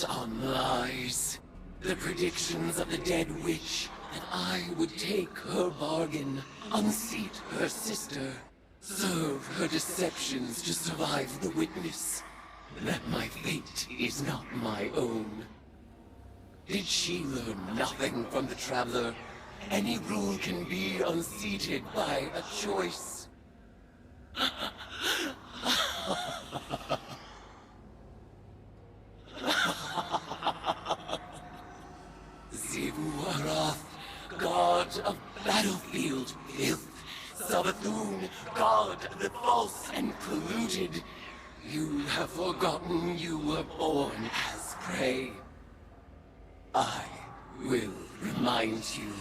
on lies. The predictions of the dead witch that I would take her bargain, unseat her sister, serve her deceptions to survive the witness. That my fate is not my own. Did she learn nothing from the Traveler? Any rule can be unseated by a choice. Zivu-Arath, god of battlefield filth. Savathun, god of the false and polluted. You have forgotten you were born as prey. I will remind you.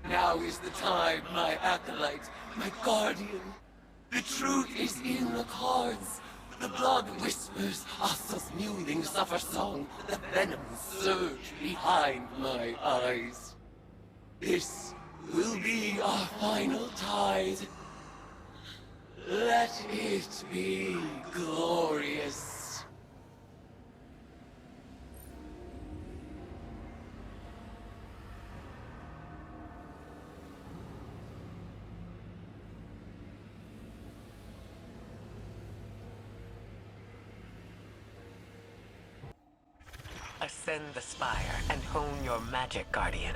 Now is the time, my acolyte, my guardian. The truth is in the cards. The blood whispers, Asa's mewling suffer song. The venom surge behind my eyes. This will be our final tide. Let it be glorious. Ascend the spire and hone your magic, Guardian.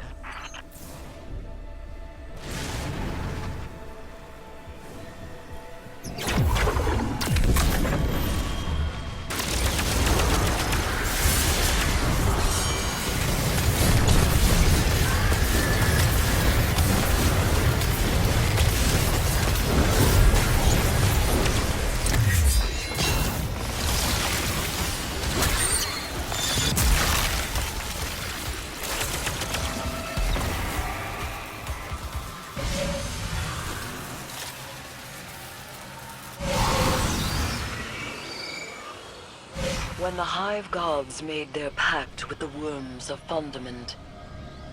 When the Hive Gods made their pact with the worms of Fundament,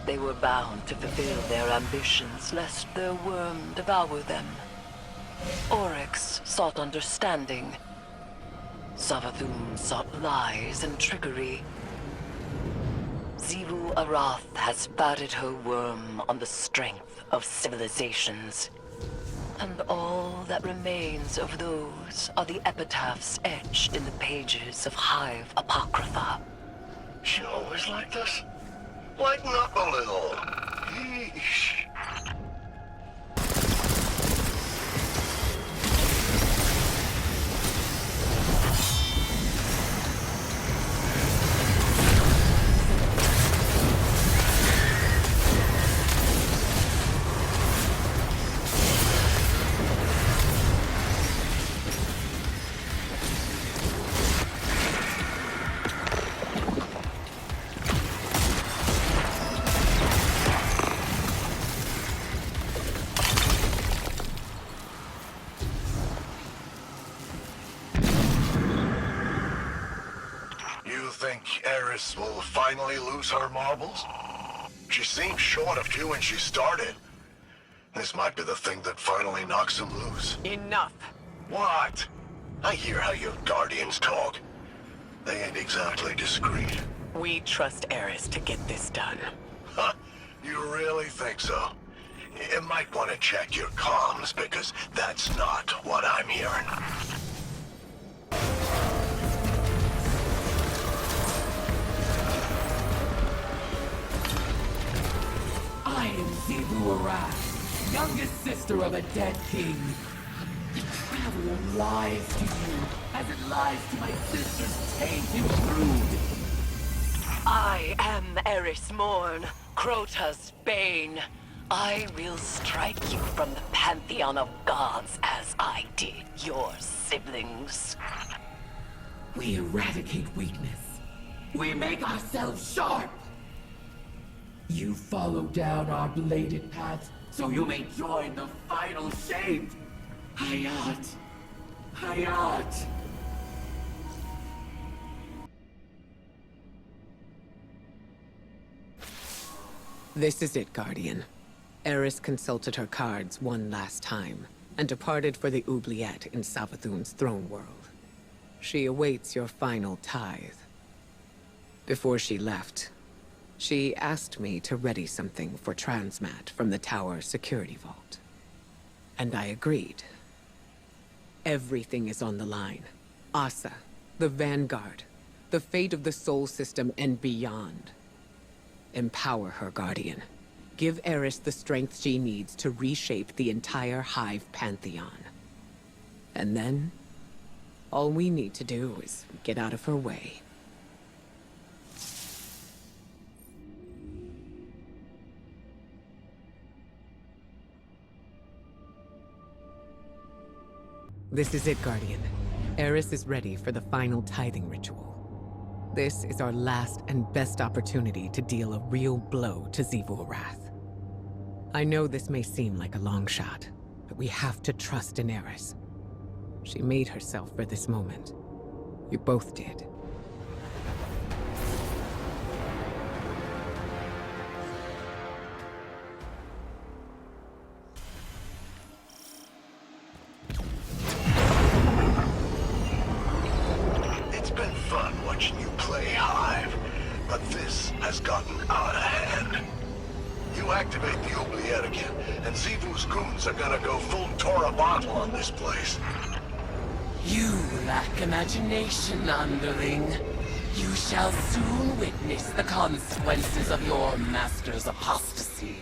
they were bound to fulfill their ambitions lest their worm devour them. Oryx sought understanding. Savathun sought lies and trickery. Zivu-Arath has fatted her worm on the strength of civilizations. And all that remains of those are the epitaphs etched in the pages of Hive Apocrypha. She always like this? Lighten up a little. Yeesh. Will finally lose her marbles? She seemed short of you when she started. This might be the thing that finally knocks him loose. Enough! What? I hear how your guardians talk. They ain't exactly discreet. We trust Eris to get this done. Huh? You really think so? You might want to check your comms, because that's not what I'm hearing. I am Zivu-Arath, youngest sister of a dead king. The Traveler lies to you, as it lies to my sister's tainted brood. I am Eris Morn, Crota's bane. I will strike you from the pantheon of gods as I did your siblings. We eradicate weakness. We make ourselves sharp. You follow down our bladed path, so you may join the final shape. Hayat. Hayat. This is it, Guardian. Eris consulted her cards one last time, and departed for the oubliette in Savathun's throne world. She awaits your final tithe. Before she left, she asked me to ready something for Transmat from the tower security vault. And I agreed. Everything is on the line. Asa, the Vanguard, the fate of the Sol System and beyond. Empower her, Guardian. Give Eris the strength she needs to reshape the entire Hive Pantheon. And then, all we need to do is get out of her way. This is it, Guardian. Eris is ready for the final tithing ritual. This is our last and best opportunity to deal a real blow to Xevorath. I know this may seem like a long shot, but we have to trust in Eris. She made herself for this moment. You both did. It's been fun watching you play Hive, but this has gotten out of hand. You activate the oubliette again, and Xivu's goons are gonna go full Tora bottle on this place. You lack imagination, underling. You shall soon witness the consequences of your master's apostasy.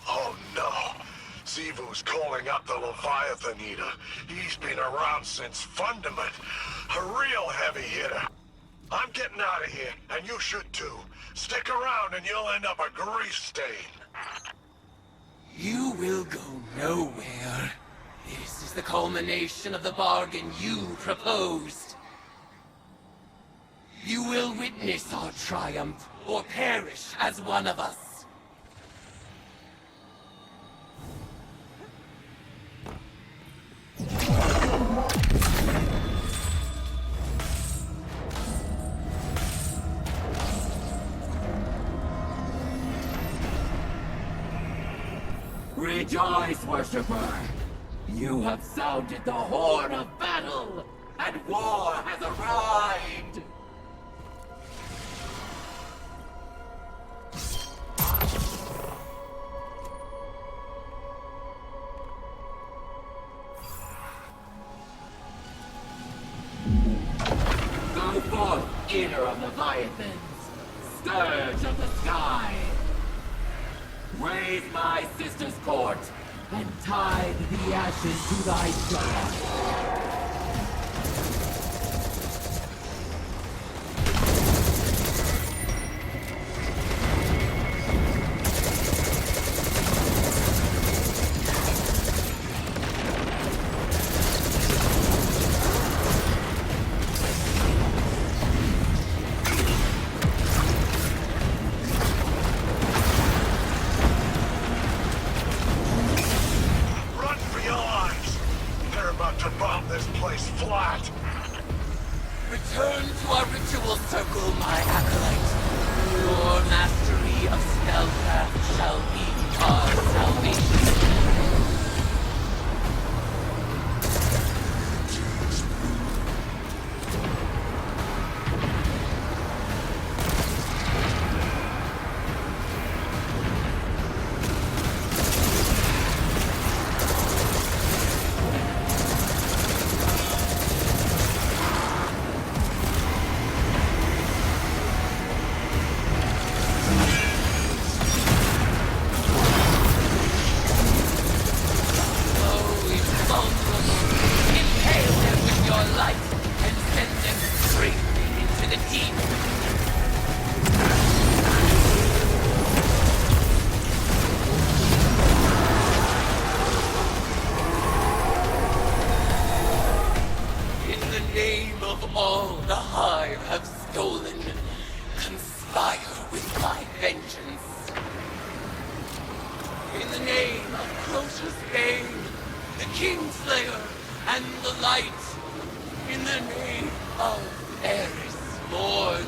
Oh no! Xivu's calling up the Leviathan Eater. He's been around since Fundament. A real heavy hitter. I'm getting out of here, and you should too. Stick around and you'll end up a grease stain. You will go nowhere. This is the culmination of the bargain you proposed. You will witness our triumph, or perish as one of us. Rejoice, worshipper! You have sounded the horn of battle, and war has arrived! Go forth, eater of Leviathans, scourge of the sky! Raise my sister's court, and tithe the ashes to thy dawn. Run for your lives! They're about to bomb this place flat! Return to our ritual circle, my acolyte. Your mastery of spellcraft shall be our salvation. Impale them with your light and send them straight into the deep. In the name of all the Hive have stolen, conspire with my vengeance. In the name of Crota's Bane, the Kingslayer and the light, in the name of Eris Morn.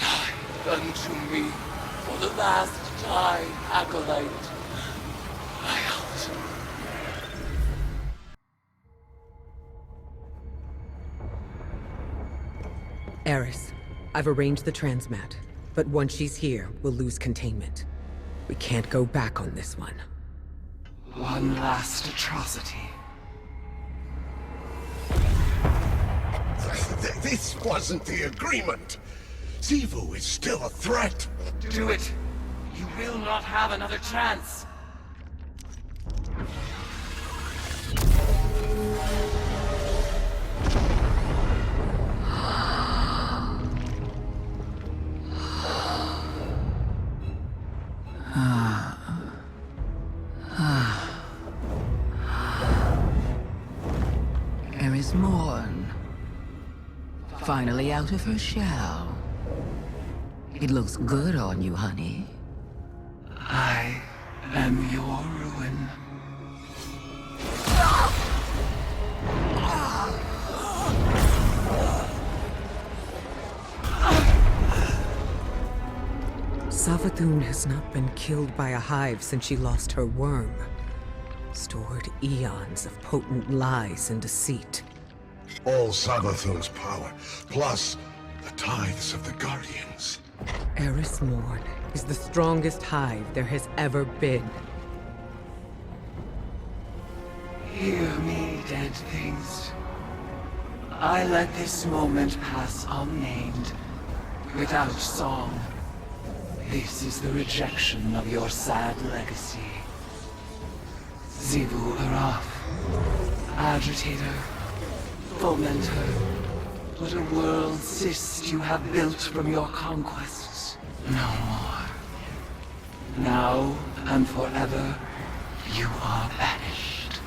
Die unto me for the last time, Acolyte. I out. Eris, I've arranged the transmat, but once she's here, we'll lose containment. We can't go back on this one. One last atrocity. This wasn't the agreement. Xivu is still a threat. Do it. You will not have another chance. Eris Morn. Finally out of her shell. It looks good on you, honey. I am your ruin. Savathun has not been killed by a hive since she lost her worm. Stored eons of potent lies and deceit. All Savathun's power, plus the tithes of the Guardians. Eris Morn is the strongest hive there has ever been. Hear me, dead things. I let this moment pass unnamed, without song. This is the rejection of your sad legacy. Xivu Araf, agitator, fomenter, what a world cyst you have built from your conquests. No more. Now and forever, you are banished.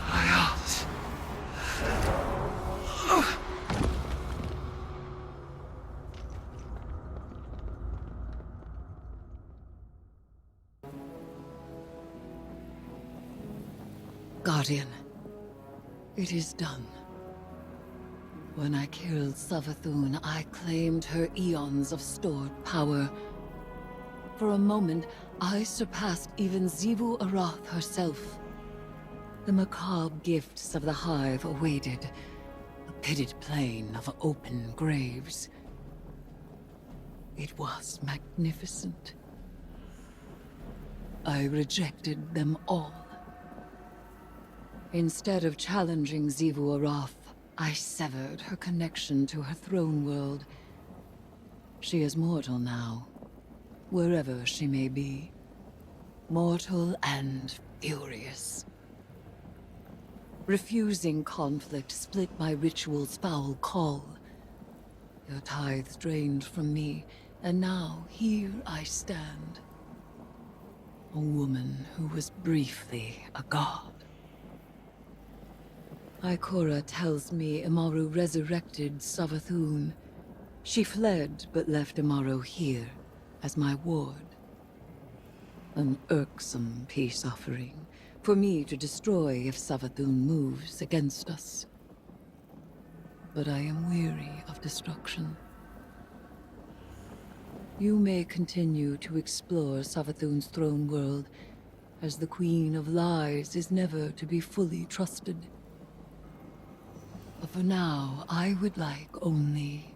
Hayat. Guardian, it is done. When I killed Savathun, I claimed her eons of stored power. For a moment, I surpassed even Xivu Arath herself. The macabre gifts of the Hive awaited, a pitted plain of open graves. It was magnificent. I rejected them all. Instead of challenging Xivu Arath, I severed her connection to her throne world. She is mortal now, wherever she may be. Mortal and furious. Refusing conflict split my ritual's foul call. Your tithes drained from me, and now here I stand. A woman who was briefly a god. Ikora tells me Amaru resurrected Savathun. She fled, but left Amaru here, as my ward. An irksome peace offering, for me to destroy if Savathun moves against us. But I am weary of destruction. You may continue to explore Savathun's throne world, as the Queen of Lies is never to be fully trusted. But for now, I would like only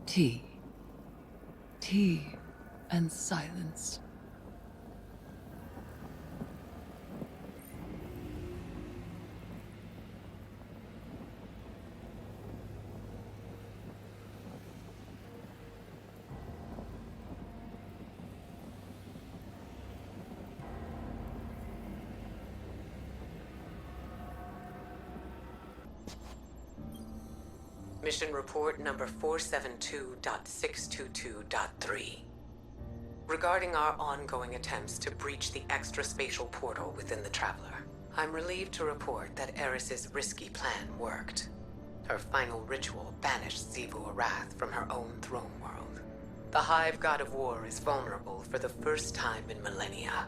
tea. Tea and silence. Mission report number 472.622.3. Regarding our ongoing attempts to breach the extra-spatial portal within the Traveler, I'm relieved to report that Eris's risky plan worked. Her final ritual banished Xivu Arath from her own throne world. The Hive God of War is vulnerable for the first time in millennia.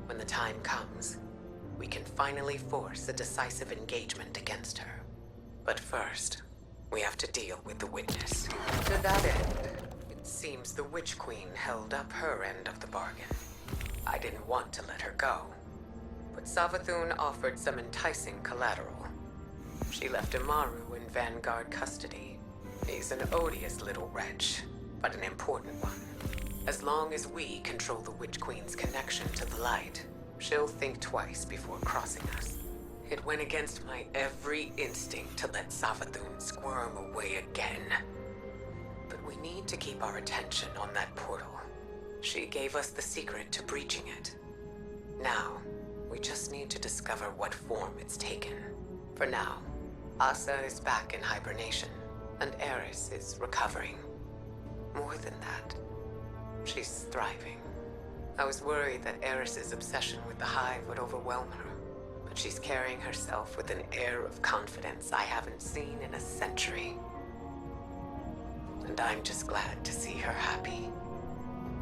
When the time comes, we can finally force a decisive engagement against her. But first, we have to deal with the Witness. To that end, it seems the Witch Queen held up her end of the bargain. I didn't want to let her go, but Savathun offered some enticing collateral. She left Amaru in Vanguard custody. He's an odious little wretch, but an important one. As long as we control the Witch Queen's connection to the light, she'll think twice before crossing us. It went against my every instinct to let Savathun squirm away again. But we need to keep our attention on that portal. She gave us the secret to breaching it. Now, we just need to discover what form it's taken. For now, Asa is back in hibernation, and Eris is recovering. More than that, she's thriving. I was worried that Eris's obsession with the Hive would overwhelm her, but she's carrying herself with an air of confidence I haven't seen in a century. And I'm just glad to see her happy.